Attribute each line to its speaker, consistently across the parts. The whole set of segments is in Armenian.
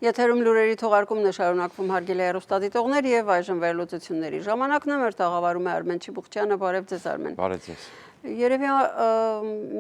Speaker 1: Եթերում լուրերի թողարկումն է շարունակվում հարգելի հեռուստադիտողներ եւ այժմ վերլուծությունների ժամանակն է, մեր տաղավարում է Արմեն Չիբուխչյանը, բարև ձեզ Արմեն։
Speaker 2: Բարև ձեզ։
Speaker 1: Երևի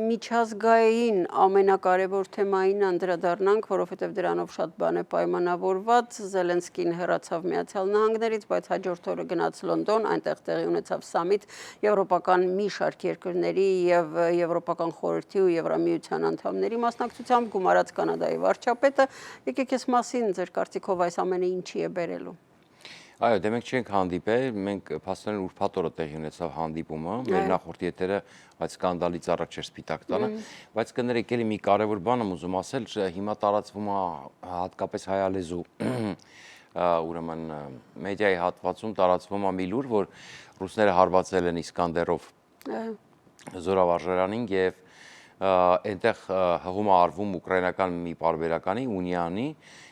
Speaker 1: միջազգային ամենակարևոր թեմային անդրադառնանք, որովհետև դրանով շատ բան է պայմանավորված, Զելենսկին հեռացավ Միացյալ Նահանգներից, բայց հաջորդ օրը գնաց Լոնդոն, այնտեղ տեղի ունեցավ սամիտ եվրոպական մի շարք երկրների եւ Եվրոպական խորհրդի ու Եվրամիության անդամների մասնակցությամբ գումարած Կանադայի վարչապետը, եկեք այս մասին ձեր կարծիքով այս ամենը ինչի է բերելու։
Speaker 2: Այո, դե մենք չենք հանդիպել, մենք փաստորեն ուրբաթ օրը տեղի ունեցավ հանդիպումը, մեր նախորդ եթերը այդ սկանդալից առաջ էր Սպիտակ տանը, բայց կներեք էլի մի կարևոր բան եմ ուզում ասել, հիմա տարածվում է հատկապես հայալեզու ուրեմն մեդիայի հատվածում տարածվում է մի լուր, որ ռուսները հարվածել են Իսկանդերով զորավարժարանին եւ այնտեղ հղում է արվում ուկրաինական մի պարբերականի ունիանի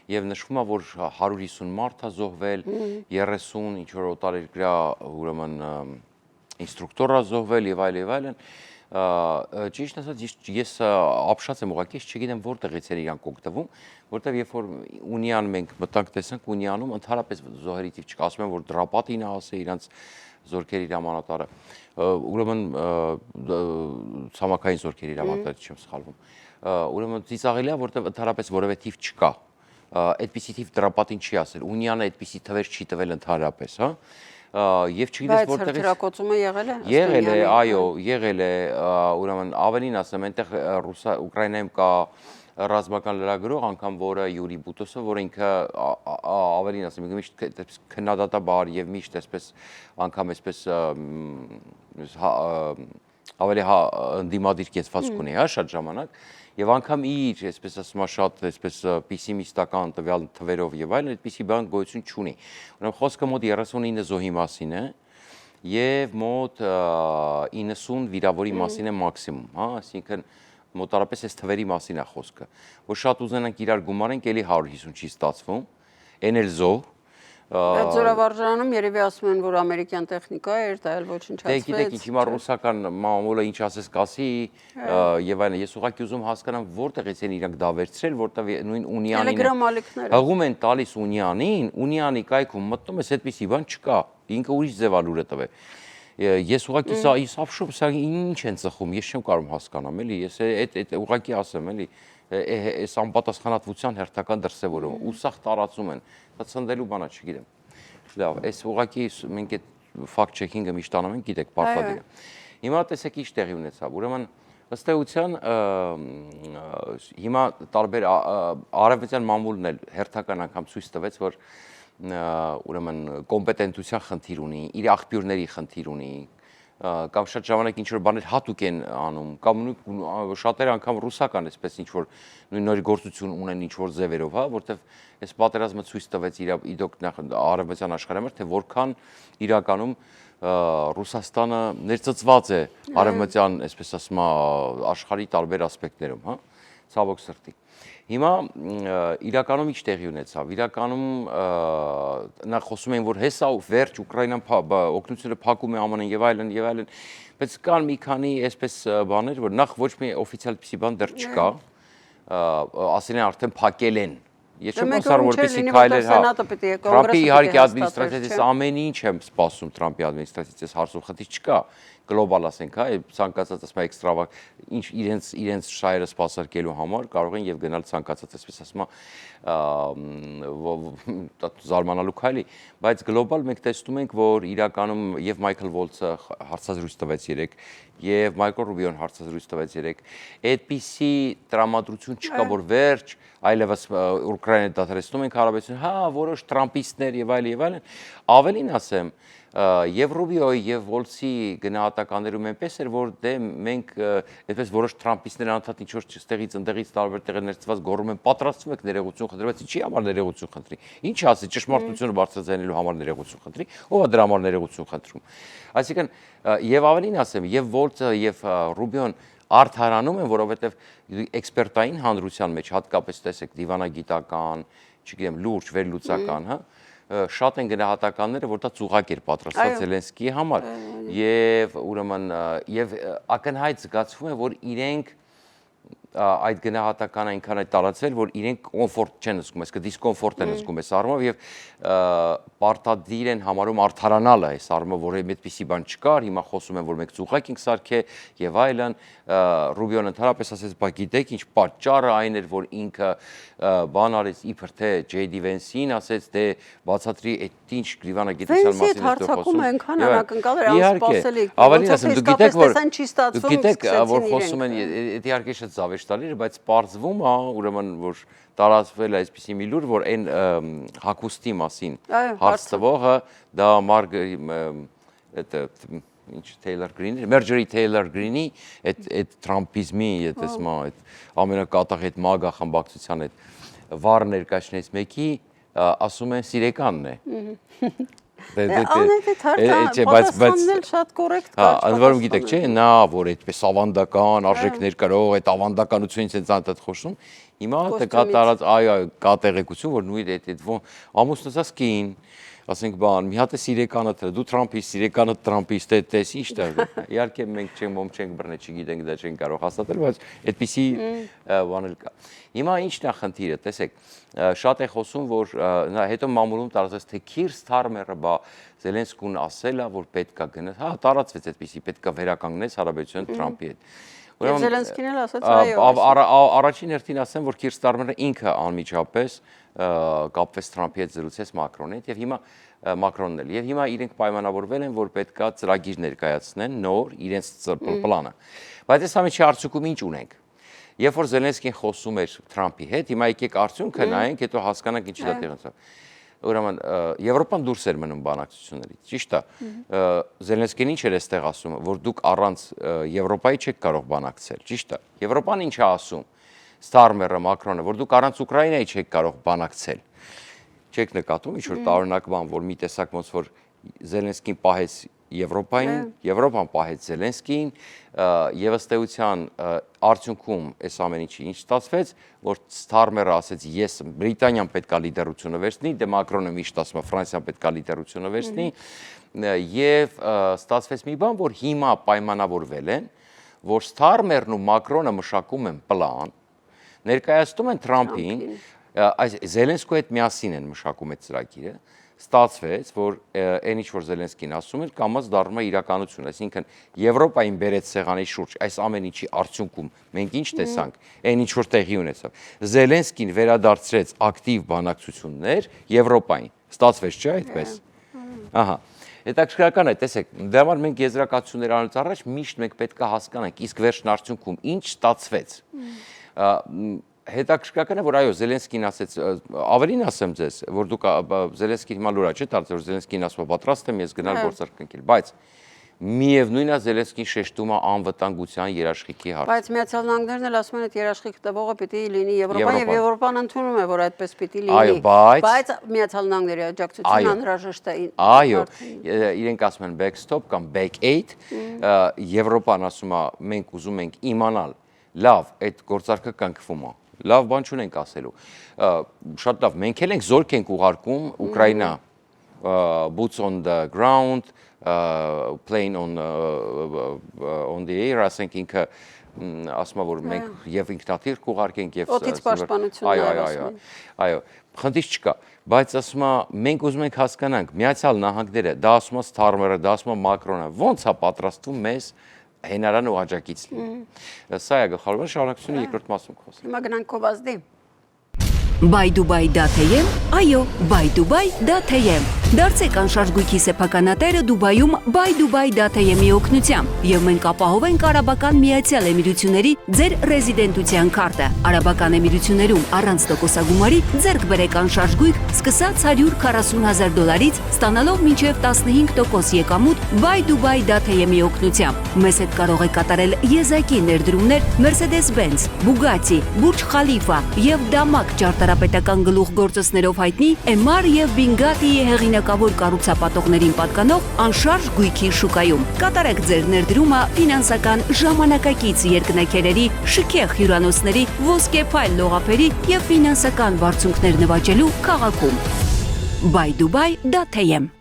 Speaker 2: եւ նշվում է, որ 150 մարդ է զոհվել, 30 ինչ որ օտարերկրյա ուրեմն ինստրուկտոր է զոհվել եւ այլն։ Ճիշտ ասած ես ապշած եմ ուղղակի, ես չգիտեմ որտեղից են իրանք օգտվում, որտեղ երբ որ ունիան մենք մտանք տեսանք ունիանում ընդհանրապես զոհերի տիպ չկա, ասում են որ դրապատին է ասել իրանք զորքերի հրամանատարը, ուրեմն ցամաքային զորքերի հրամանատարը չեմ սխալվում, ուրեմն ծիծաղելի է, որտեղ ընդհանրապես որևէ թիվ չկա, այդպիսի թիվ դրապատին չի ասել, ունիանը այդպիսի թվեր չի տվել ընդհանրապես, հա, եւ չգիտես որտեղից
Speaker 1: բայց հրթիռակոծումը եղել է,
Speaker 2: եղել է, այո, եղել է, ուրեմն ավելին ասեմ, այնտեղ Ուկրաինայում կա ռազմական լրագրող, անգամ որը Յուրի Բուտոսը, որը ինքը ավելին ասեմ, միշտ քննադատաբար եւ միշտ այսպես անգամ այսպես ավելի ընդդիմադիր կեցվածք ունի, հա, շատ ժամանակ, եւ անգամ իր, այսպես ասում եմ, շատ այսպես պեսիմիստական տվյալ թվերով եւ այլն, այդպիսի բան գոյություն չունի։ Ուրեմն խոսքը մոտ 39 զոհի մասին է եւ մոտ 90 վիրավորի մասին է մաքսիմում, հա, այսինքն մոտարապես այս թվերի մասին է խոսքը, որ շատ ուզենանք իրար գումարենք, էլի 150 չի ստացվում, այն էլ զոհ։
Speaker 1: Այդ զորավարժանում երևի ասում են, որ ամերիկյան տեխնիկա էր, դա էլ ոչնչացվեց։
Speaker 2: Դե գիտեք ինչ, հիմա ռուսական մամուլը ինչ ասես կասի եւ այլն, ես ուղղակի ուզում հասկանամ որտեղից են իրանք դա վերցրել, որտեղ նույն ունիանին հղում են տալիս ունիանին, ունիանի կայքում մտնում ես, այդպիսի բան չկա, ինքը ուրիշ ձևալուր է տվել։ Ես ուղղակի սա ապշում, սա ինչ են ծխում, ես չեմ կարող հասկանամ, էլի, ես այդ ուղղակի ասեմ, էլի, այս անպատասխանատվության հերթական դրսևորումը, ու սա տարածում են, դա ցնդելու բանա չգիտեմ։ Լավ, այս ուղղակի մենք այդ fact checking-ը միշտ անում ենք, գիտեք, պարտադիր է։ Հիմա տեսեք ինչ տեղի ունեցավ, ուրեմն ըստ էության հիմա տարբեր արևմտյան մամուլն էլ հերթական անգամ ցույց տվեց, որ ուրեմն կոմպետենտության խնդիր ունի, իր աղբյուրների խնդիր ունի, կամ շատ ժամանակ ինչ որ բաներ հատուկ են անում, կամ շատերը անգամ ռուսական այսպես ինչ որ նույն նոր գործություն ունեն ինչ որ ձևերով, հա, որտեվ այս պատերազմը ցույց տվեց իրոք արևմտյան աշխարհի համար, թե որքան իրականում Ռուսաստանը ներծծված է արևմտյան, այսպես ասում աշխարհի տարբեր ասպեկտներում, հա, ցավոք սրտի։ Հիմա իրականում ինչ տեղի ունեցավ, իրականում նա խոսում են, որ հեսա վերջ Ուկրաինան օգնությունը փակում է ԱՄՆ-ն եւ այլն, բայց կան մի քանի այսպես բաներ, որ նախ ոչ մի օֆիցիալ պիսի բան դեռ չկա, ասել են արդեն փակել են։ Ես չեմ ասար որպեսի քայլեր, հա, Թրամփի իհարկե ադմինիստրացիայից ամեն ինչ եմ սպասում Թրամփի ադմինիստրացիայից հարցով խնդիր չկա, գլոբալ ասենք, հա, ցանկացած ասում էքստրավագ ինչ իրենց շահերը սպասարկելու համար կարող են եւ գնալ ցանկացած այսպես ասում զարմանալու քայլի, բայց գլոբալ մենք տեսնում ենք, որ իրականում եւ Մայքլ Վոլցը հարցազրույց տվեց երեք եւ Մայքլ Ռուբիոն հարցազրույց տվեց երեք, այդպիսի տրամադրություն չկա, որ վերջ այլևս Ուկրաինա դադարեցնում ենք հարաբերություն, հա, որոշ տրամպիստներ եւ այլն, ավելին ասեմ, եւ Ռուբիոյի եւ Վոլցի գնահատականներում այնպես էր, որ դե մենք այդպես որոշ տրամպիստներ անդադ ինչ որ ստեղից ընդեղից տարբեր տեղեր ներծված գոռում են պատրաստվում եք ներողություն խնդրել, բայց ինչի համար ներողություն խնդրի, ինչ ասի ճշմարտությունը բարձրացնելու համար ներողություն խնդրի, ով է դրա համար ներողություն խնդրում, այսինքն եւ ավելին ասեմ, եւ Վոլցը եւ Ռուբիոն արդարանում են, որովհետեւ էքսպերտային հանրության մեջ հատկապես տեսեք դիվանագիտական, չգիտեմ, լուրջ վերլուծական, հա, շատ են գնահատականները, որ դա ծուղակ էր պատրաստված Զելենսկիի համար եւ ուրեմն եւ ակնհայտ զգացվում է, որ իրենք այդ գնահատականը այնքան է տարածվել, որ իրենք կոմֆորտ չեն զգում, այսինքն դիսկոմֆորտ են զգում այս առումով եւ պարտադիր են համարում արդարանալը այս առումով, որ այդպիսի բան չկար, հիմա խոսում են, որ մենք ծուղակ ենք սարքել եւ այլն, Ռուբիոն ընդհանրապես ասեց, բա գիտեք ինչ պատճառը այն էր, որ ինքը բան արեց իբր թե JD Vance-ին ասեց, դե բացատրի այդ ինչ գրիվանագիտության մասին
Speaker 1: է հարցակում այնքան անակնկալ էր անսպասելի։
Speaker 2: Ավելին ասեմ, դու գիտեք, որ խոսում են, իհարկե շատ զավեշտալի է, բայց պարզվում է, ուրեմն որ տարածվել է այսպիսի մի լուր, որ այն հագուստի մասին հարց տվողը դա Taylor Green, Marjorie Taylor Green-ի այդ Թրամփիզմի, այդ ամենակատաղ այդ մագա խմբակցության այդ վառ ներկայացնից մեկի ասում են սիրեկանն է։
Speaker 1: Պատասխաննել շատ կորեկտ կա։
Speaker 2: Ընդ որում գիտեք, չէ, նա որ այդպես ավանդական արժեքներ կրող, այդ ավանդականությունից են ցանտած խոսում, հիմա դա կատարած կա տեղեկություն, որ նույն այդ ամուսնացած կին ասենք բան, մի հատ է սիրեկանը դու Թրամփից, սիրեկանը Թրամփից, տես ի՞նչ է։ Իհարկե մենք չենք բռնել, չգիտենք, դա չենք կարող հաստատել, բայց այդպիսի բան էլ կա։ Հիմա ի՞նչն է խնդիրը, տեսեք, շատ է խոսում, որ հետո մամուլում տարածվեց, թե Քիր Սթարմերը բա Զելենսկուն ասել է, որ պետք է գնաց, հա, տարածվեց այդպիսի, պետք է վերականգնես հարաբերություն Թրամփի հետ։
Speaker 1: Եվ Զելենսկին էլ ասաց այո։
Speaker 2: Առաջին հերթին ասեմ, որ Քիր Սթարմերը ինքը անմիջապես կապվեց Թրամփի հետ զրուցեց Մակրոնի հետ եւ հիմա Մակրոնն էլ եւ հիմա իրենք պայմանավորվել են, որ պետքա ծրագիր ներկայացնեն նոր իրենց պլանը։ Բայց այս ամենի արդյունքում ինչ ունենք։ Երբ որ Զելենսկին խոսում էր Թրամփի հետ, հիմա եկեք արդյունքը նայենք, հետո հասկանանք ինչի դա տեղի ունեցավ։ Ուրեմն Եվրոպան դուրս էր մնում բանակցություններից, ճիշտ է։ Զելենսկին ինչ էր այստեղ ասում, որ դուք առանց Եվրոպայի չեք կարող բանակցել, ճիշտ է։ Եվրոպան ինչ է ասում։ Ստարմերը, Մակրոնը, որ դուք առանց Ուկրաինայի չեք կարող բանակցել։ Չեք նկատում ինչ-որ տարօրինակ բան, որ մի տեսակ ոնց որ Զելենսկին պահեց Եվրոպային, Եվրոպան պահեց Զելենսկին, եւ ըստ էության արդյունքում այս ամեն ինչի ինչ ստացվեց, որ Ստարմերը ասեց, ես Բրիտանիան պետքա լիդերությունը վերցնի, դե Մակրոնը միշտ ասում է Ֆրանսիան պետքա լիդերությունը վերցնի, եւ ստացվեց մի բան, որ հիմա պայմանավորվել են, որ Ստարմերն ու Մակրոնը մշակում են պլան, ներկայացնում են Թրամփին, այս Զելենսկու հետ միասին են մշակում այդ ծրագիրը, ստացվեց, որ այն ինչ որ Զելենսկին ասում էր, կամաց դառնում է իրականություն, այսինքն Եվրոպային բերեց սեղանի շուրջ, այս ամեն ինչի արդյունքում մենք ինչ տեսանք, այն ինչ որ տեղի ունեցավ։ Զելենսկին վերադարձրեց ակտիվ բանակցություններ Եվրոպային, ստացվեց չէ՞ այդպես։ Ահա։ Հետաքրքրական է, տեսեք, դրա համար մենք եզրակացություններ անելուց առաջ միշտ մենք պետք է հասկանանք, իսկ վերջն արդյունքում ինչ ստացվեց։ Հետաքրքրական է, որ այո, Զելենսկին ասեց, ավելին ասեմ ձեզ, որ դուք Զելենսկին հիմա լուր է, չէ՞, դարձել որ Զելենսկին ասում է պատրաստ եմ ես գնալ գործարկել, բայց միևնույնն է Զելենսկին շեշտում է անվտանգության երաշխիքի հարցը։
Speaker 1: Բայց Միացյալ Նահանգներն էլ ասում են, այդ երաշխիք տվողը պիտի լինի Եվրոպան եւ Եվրոպան ընդունում է, որ այդպես պիտի լինի։
Speaker 2: Այո,
Speaker 1: բայց Միացյալ Նահանգների աջակցությունը անհրաժեշտ է։
Speaker 2: Այո, իրենք ասում են backstop կամ back aid, Եվրոպան ասում է, մենք ուզում ենք իմանալ, լավ, այդ գործարքը կանգնվում է։ Լավ բան չունենք ասելու։ Շատ լավ, մենք էլ ենք զորք ենք ուղարկում Ուկրաինա, boots on the ground, plane on the air, ասենք ինքը ասում է, որ մենք եւ ինքնաթիռ կուղարկենք եւ
Speaker 1: օդից պաշտպանություն։
Speaker 2: Այո, խնդիր չկա, բայց ասում է, մենք ուզում ենք հասկանանք, Միացյալ Նահանգները, դա ասում է Ստարմերը, դա ասում է Մակրոնը, ոնց է պատրաստվում մեզ հենարան ու աջակից լինի։ Սա է գլխավորը, շարունակությունը երկրորդ մասում խոսենք։
Speaker 1: Հիմա գնանք Քովազդի։
Speaker 3: Բայդուբայ.am, այո, Բայդուբայ.am։ Դարձեք անշարժ գույքի սեփականատերը Դուբայում Բայդուբայ.am-ի օգնությամբ եւ մենք ապահովենք Արաբական Միացյալ Էմիրությունների ձեր ռեզիդենտության քարտը։ Արաբական Էմիրություններում առանց տոկոսագումարի ձեռք բերեք անշարժ գույք սկսած $140,000-ից, ստանալով մինչև 15% եկամուտ Բայդուբայ.am-ի օգնությամբ։ Մեզ հետ կարող եք կատարել եզակի ներդրումներ Mercedes-Benz, Bugatti, Burj Khalifa եւ Դամակ ճարտարապետական գլուխգործոցներով հայտնի Emar եւ Bingatti-ի հեղինակավոր կառուցապատողներին պատկանող անշարժ գույքի շուկայում։ Կատարեք ձեր ներդրումը ֆինանսական ժամանակակից երկնաքերերի, շքեղ հյուրանոցների, ոսկեփայլ լողափերի եւ ֆինանսական բարձունքներ նվաճելու քաղաքում։ Բայդուբայ.am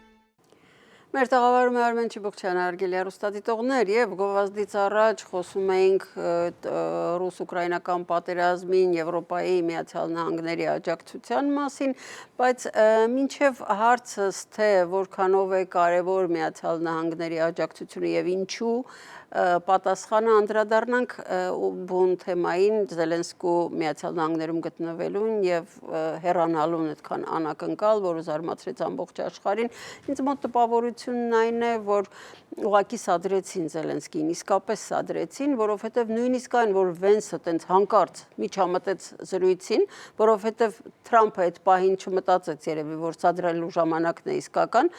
Speaker 1: Մեր տաղավարում է Արմեն Չիբոկչյանը, հարգելի հեռուստադիտողներ, եւ գովազդից առաջ խոսում էինք ռուս-ուկրաինական պատերազմին, Եվրոպայի Միացյալ Նահանգների աջակցության մասին, բայց մինչև հարցս թե որքանով է կարևոր Միացյալ Նահանգների աջակցությունը եւ ինչու պատասխանը անդրադառնանք բուն թեմային Զելենսկու Միացյալ Նահանգներում գտնվելուն եւ հեռանալուն այդքան անակնկալ, որը զարմացրեց ամբողջ աշխարհին։ Ինձ մոտ տպավորությունն այն է, որ ուղղակի սադրեցին Զելենսկին, իսկապես սադրեցին, որովհետեւ նույնիսկ այն, որ Վենսը տենց հանկարծ միջամտեց զրույցին, որովհետեւ Թրամփը այդ պահին չմտածեց երևի, որ սադրելու ժամանակն է իսկական,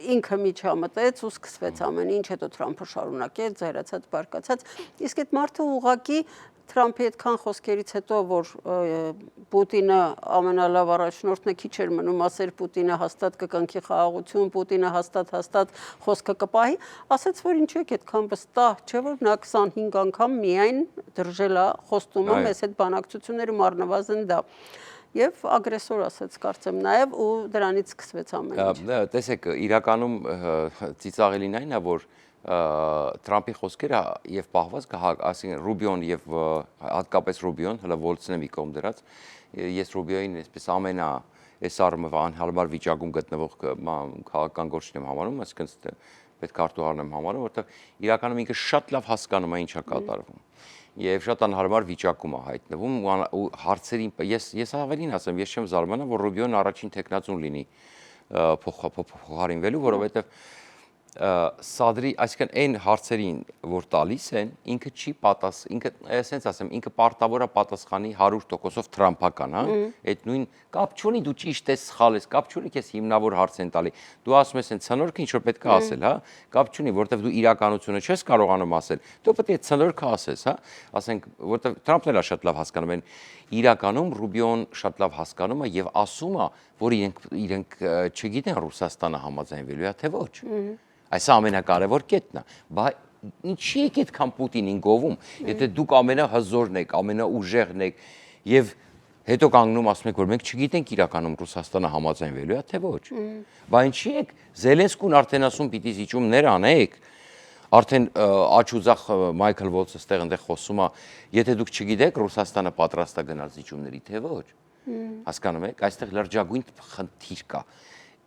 Speaker 1: ինքը միջամտեց ու սկսվեց ամեն ինչ, հետո Թրամփը շարունակեց, զայրացած, բարկացած, իսկ այդ մարդը ուղղակի Թրամփի այդքան խոսքերից հետո, որ Պուտինը ամենալավ առաջնորդն է, քիչ էր մնում, ասեր Պուտինը հաստատ կկնքի խաղաղություն, Պուտինը հաստատ խոսքը կպահի, ասաց, որ ինչու եք այդքան վստահ, չէ՞ որ նա 25 անգամ միայն դրժել է խոստումը, մեզ հետ բանակցություններում առնվազն դա։ Եվ ագրեսոր ասաց կարծեմ նաև ու դրանից սկսվեց ամեն ինչ։
Speaker 2: Տեսեք, իրականում ծիծաղելին այն է, որ Թրամփի խոսքերը եւ պահվածքը, այսինքն Ռուբիոն եւ հատկապես Ռուբիոն, հələ Վոլցն է մի կողմ դրած, ես Ռուբիոյին այսպես ամենա այս առումով անհարմար վիճակում գտնվող քաղաքական գործիչ եմ համարում, այսինքն պետք է արտահայտեմ համարում, որովհետեւ իրականում ինքը շատ լավ հասկանում է ինչա կատարվում։ Եվ շատ անհարմար վիճակում է հայտնվում ու հարցերին ես ավելին ասեմ, ես չեմ զարմանա, որ Ռուբիոն առաջին տեխնացուն լինի փոխարինվելու, որովհետև սադրի, այսինքն այն հարցերին, որ տալիս են, ինքը չի ինքը ասենց ասեմ, ինքը պարտավոր է պատասխանի 100%-ով թրամփական, հա, այդ նույն կապ չունի դու ճիշտ ես, սխալ ես, կապ չունի քեզ հիմնավոր հարց են տալի։ Դու ասում ես այն ցնորքը ինչ որ պետք է ասել, հա, կապ չունի, որտեվ դու իրականությունը չես կարողանում ասել։ Դու պետք է ցնորքը ասես, հա, ասենք, որտեվ Թրամփն էլ շատ լավ հասկանում են, իրականում Ռուբիոն շատ լավ հասկանում է եւ ասում է, որ իրենք չգիտեն Ռուսաստանը համաձայնվելու է թե ոչ։ Այս ամենակարևոր կետն է, բայց ինչի եք այդքան Պուտինին գովում, եթե դուք ամենահզորն եք, ամենաուժեղն եք եւ հետո կանգնում ասում եք, որ մենք չգիտենք իրականում Ռուսաստանը համաձայնվելու է թե ոչ։ Բայց ինչի եք Զելենսկուն արդեն ասում պիտի զիջումներ անեք, արդեն աչուձախ Մայքլ Վոլցը ստեղ այնտեղ խոսում է, եթե դուք չգիտեք Ռուսաստանը պատրաստ է գնալ զիջումների թե ոչ։ Հասկանում եք, այստեղ լրջագույն խնդիր կա։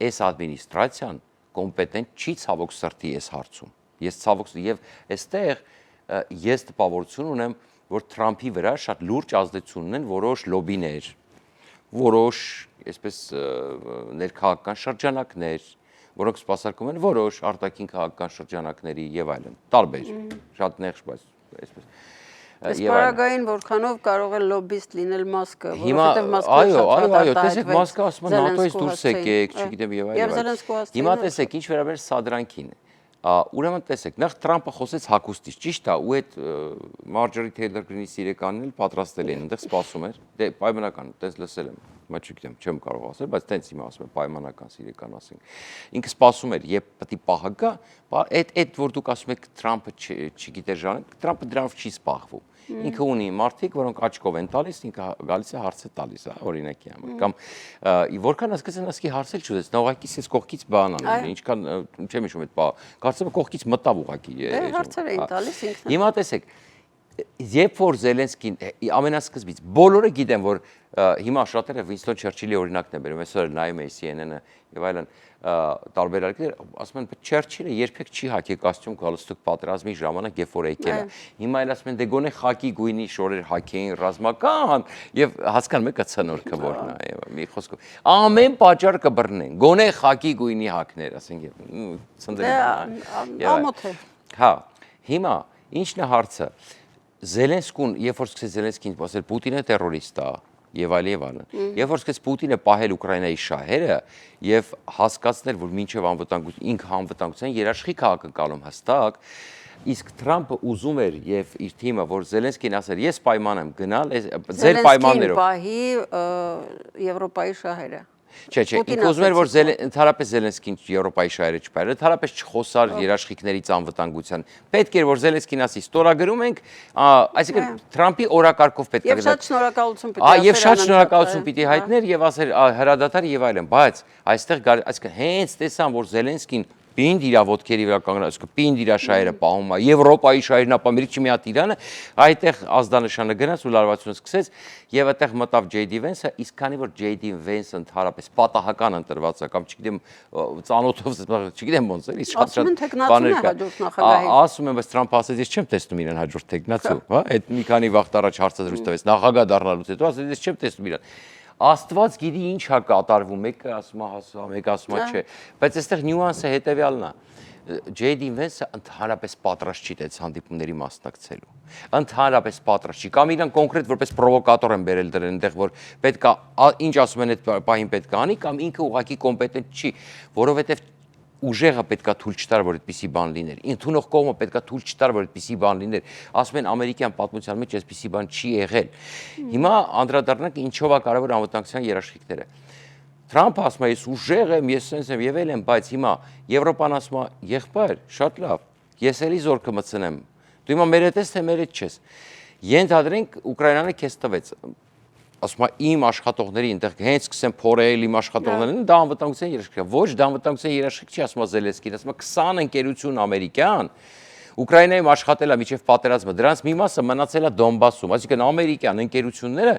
Speaker 2: Այս ադմինիստրացիան կոմպետենտ չի ցավոք սրտի այս հարցում։ Ես ցավոք եւ այստեղ ես տպավորություն ունեմ, որ Թրամփի վրա շատ լուրջ ազդեցություն ունեն որոշ լոբիներ, որոշ, այսպես ներքաղաքական շրջանակներ, որոնք սպասարկում են որոշ արտաքին քաղաքական շրջանակների եւ այլն։ Տարբեր, շատ նեղ, բայց այսպես
Speaker 1: Այս պարագային որքանով կարող է լոբիստ լինել Մասկը,
Speaker 2: որովհետև Մասկը այո, տեսեք Մասկը ասում է ՆԱՏՕ-ից դուրս եկեք, չգիտեմ եւ այլն։ Հիմա տեսեք, ինչ վերաբերում սադրանքին։ Ուրեմն տեսեք, նախ Թրամփը խոսեց հագուստից, ճիշտ է, ու այդ Մարջորի Թեյլոր Գրինի սիրեկանն էլ պատրաստել են, այնտեղ սպասում էր։ Դե պայմանական, տես լսել եմ, հիմա չգիտեմ, չեմ կարող ասել, բայց տենց հիմա ասում եմ պայմանական սիրեկան ասենք։ Ինքը սպասում էր, երբ պետք է պահը գա, այդ որ դուք ասում եք Թրամփը չգիտեր ժանեն, Թրամփը դրանով չի սպառվում։ Ինքը ունի մարդիկ, որոնք աչքով են տալիս, ինքը գալիս է հարց է տալիս, օրինակի համար։ Կամ որքան ասկացնասկի հարցել չուզեց, նա ուղղակի ես կողքից բան անել, ինչքան չեմ հիշում այդ բանը։ Կարծեմ կողքից մտավ ուղղակի։
Speaker 1: Հարցեր էին տալիս ինքն։
Speaker 2: Հիմա տեսեք, երբ որ Զելենսկին ամենասկզբից բոլորը գիտեն, որ հիմա շատերը Վինստոն Չերչիլի օրինակն են բերում, այսօր նայում էի CNN-ը եւ այլն տարբերակներ, ասում են Չերչիլը երբեք չի հագել կոստյում գալստուկ պատերազմի ժամանակ, երբ որ եկել է։ Հիմա էլ ասում են դե գոնե խակի գույնի շորեր հագեին ռազմական եւ հասկանում եք ցնորքը որն է, մի խոսքով ամեն պատճառ կբռնեն, գոնե խակի գույնի հագներ, ասենք ցնդրեն։
Speaker 1: Ամոթ է։
Speaker 2: Հա, հիմա ինչն է հարցը։ Զելենսկուն, երբ որ սկսեց Զելենսկին ասել Պուտինը տերորիստ է եւ այլն, երբ որ սկսեց Պուտինը պահել Ուկրաինայի շահերը եւ հասկացնել, որ մինչեւ ինքը անվտանգության երաշխիք ակնկալում հստակ, իսկ Թրամփը ուզում էր եւ իր թիմը, որ Զելենսկին ասեր, ես պայման եմ գնալ ձեր պայմաններով։
Speaker 1: Զելենսկին պահի Եվրոպայի շահերը։
Speaker 2: Չէ, ինքը ուզում էր, որ ընդհանրապես Զելենսկին Եվրոպայի շահերը չփայր, ընդհանրապես չխոսար երաշխիքներից անվտանգության։ Պետք էր, որ Զելենսկին ասի, ստորագրում ենք, այսինքն Թրամփի օրակարգով պետք է
Speaker 1: գնալ։
Speaker 2: Եվ շատ շնորհակալություն պիտի հայտներ եւ ասեր հրադադար եւ այլն, բայց այստեղ այսինքն հենց տեսան, որ Զելենսկին պինդ իր ոտքերի վրա կանգնած, պինդ իր շայերը պահում է, Եվրոպայի շայերն ապա մի մի հատ Իրանը, այդտեղ ազդանշանը գնաց ու լարվածությունը սկսեց եւ այդտեղ մտավ J.D. Vance-ը, իսկ քանի որ J.D. Vance-ը ընդհանրապես պատահական ընտրված է կամ չգիտեմ ծանոթով, չգիտեմ ոնց է,
Speaker 1: շատ բաներ կա։
Speaker 2: Ասում եմ, բայց Թրամփը ասեց, ես չեմ տեսնում իրեն հաջորդ տեխնացու, հա, այդ մի քանի վաղ առաջ հարցազրույց տվեց նախագահ դառնալուց հետո, ասեց, ես չեմ տեսնում իրեն։ Աստված գիտի ինչ է կատարվում, մեկը ասում է հասա, մեկը ասում է չէ, բայց այստեղ նյուանսը հետեւյալն է։ J.D. Vance-ը ընդհանրապես պատրաստ չի դες հանդիպումների մասնակցելու։ Ընդհանրապես պատրաստ չի։ Կամ իրան կոնկրետ որպես պրովոկատոր են բերել դրել այնտեղ, որ պետք է ինչ ասում են այդ պահին պետք է անի, կամ ինքը ուղղակի կոմպետենտ չի, որովհետև ուժեղը պետքա թույլ չտար, որ այդպիսի բան լիներ։ Ընդունող կողմը պետքա թույլ չտար, որ այդպիսի բան լիներ։ Ասում են ամերիկյան պատմության մեջ այսպիսի բան չի եղել։ Հիմա անդրադառնանք ինչով է կարևոր անվտանգության երաշխիքները։ Թրամփը ասում է, ես ուժեղ եմ, ես sense եմ եւ այլն, բայց հիմա Եվրոպան ասում է, եղբայր, շատ լավ, ես էլի զորքը մտցնեմ։ Դու հիմա մեր հետ ես, թե մեր հետ չես։ Ենթադրենք Ուկրաինանը քեզ տվեց։ Ասում է իմ աշխատողների այնտեղ հենց սկսեն փորել իմ աշխատողներին, դա անվտանգության երաշխիք է։ Ոչ, դա անվտանգության երաշխիք չի, ասում է Զելենսկին, ասում է 20 ընկերություն ամերիկյան Ուկրաինայում աշխատել է միջև պատերազմը, դրանց մի մասը մնացել է Դոնբասում, այսինքն ամերիկյան ընկերությունները,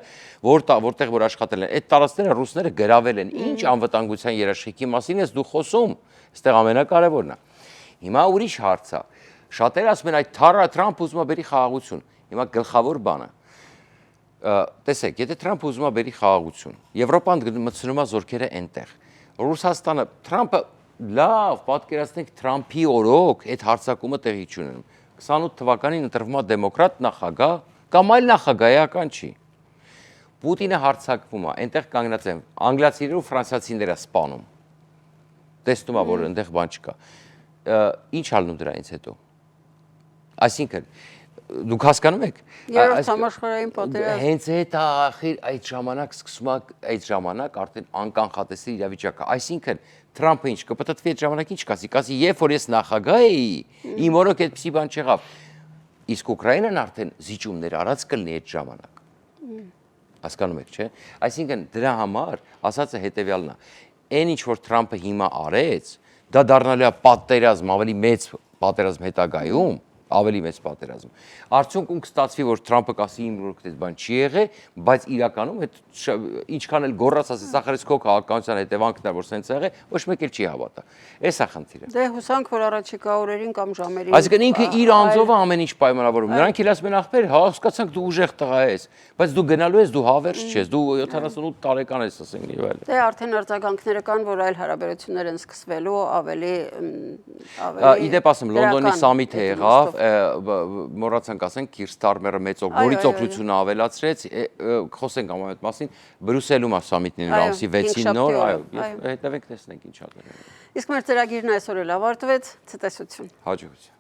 Speaker 2: որտեղ որ աշխատել են, այդ տարածքները ռուսները գրավել են։ Ինչ անվտանգության երաշխիքի մասին ես դու խոսում, այստեղ ամենակարևորն է։ Հիմա ուրիշ հարց է։ Շատերը ասում են այդ Թրամփ ուզում է բերի խաղաղություն։ Հիմա գլխավոր բանը տեսեք, եթե Թրամփը ուզում է բերի խաղաղություն, Եվրոպան մտցնում է զորքերը այնտեղ։ Ռուսաստանը Թրամփը լավ, պատկերացնենք Թրամփի օրոք այդ հարձակումը տեղի չունենում։ 28 թվականին ընտրվում է դեմոկրատ նախագահ կամ այլ նախագահական չի։ Պուտինը հարձակվում է, այնտեղ կանգնած են անգլիացիները ու ֆրանսիացիները սպանում։ Տեսնում է, որ այնտեղ բան չկա։ Ինչ ալնում դրանից հետո։ Այսինքն դուք հասկանում եք,
Speaker 1: երրորդ համաշխարհային պատերազմ
Speaker 2: հենց այդ ախիր այդ ժամանակ սկսում է այդ ժամանակ արդեն անկանխատեսելի իրավիճակը, այսինքն Թրամփը ինչ կպտտվի այդ ժամանակ ինչ կասի, երբ որ ես նախագահ էի, իմ օրոք այդպիսի բան չեղավ, իսկ Ուկրաինան արդեն զիջումներ արած կլինի այդ ժամանակ, հասկանում եք, չէ, այսինքն դրա համար ասածը հետևյալն է, այն ինչ որ Թրամփը հիմա արեց, դա դառնալու է պատերազմ, ավելի մեծ պատերազմ հետագայում, ավելի մեծ պատերազմ։ Արդյունքում կստացվի, որ Թրամփը կասի իմ օրոք այդ բան չի եղել, բայց իրականում այդ ինչքան էլ գոռաց ասես ախրից քո քաղաքականության հետևանքն է, որ սենց եղել, ոչ մեկ էլ չի հավատա։ Էս է խնդիրը։
Speaker 1: Դե հուսանք, որ առաջիկա օրերին կամ ժամերին
Speaker 2: Այսինքն ինքը իր անձով է ամեն ինչ պայմանավորում։ Նրանք էլ ասում են ախպեր, հա, հասկացանք դու ուժեղ տղա ես, բայց դու գնալու ես, դու հավերժ չես, դու 78 տարեկան ես, ասենք եւ այլն։
Speaker 1: Դե արդեն արձագանքները կան, որ այլ հարաբերություններ են սկսվելու, ավելի
Speaker 2: Իդեպ ասեմ, Լոնդոնի սամիթը եղավ, մոռացանք ասենք Քիր Ստարմերը մեծ որից օգնությունը ավելացրեց, խոսենք ամեն այդ մասին, Բրյուսելում է սամիթն ամսի 6-ին նոր, այո, հետևենք տեսնենք ինչ ա դրել։
Speaker 1: Իսկ մեր ծրագիրն այսօր էլ ավարտվեց, ցտեսություն։
Speaker 2: Հաջողություն։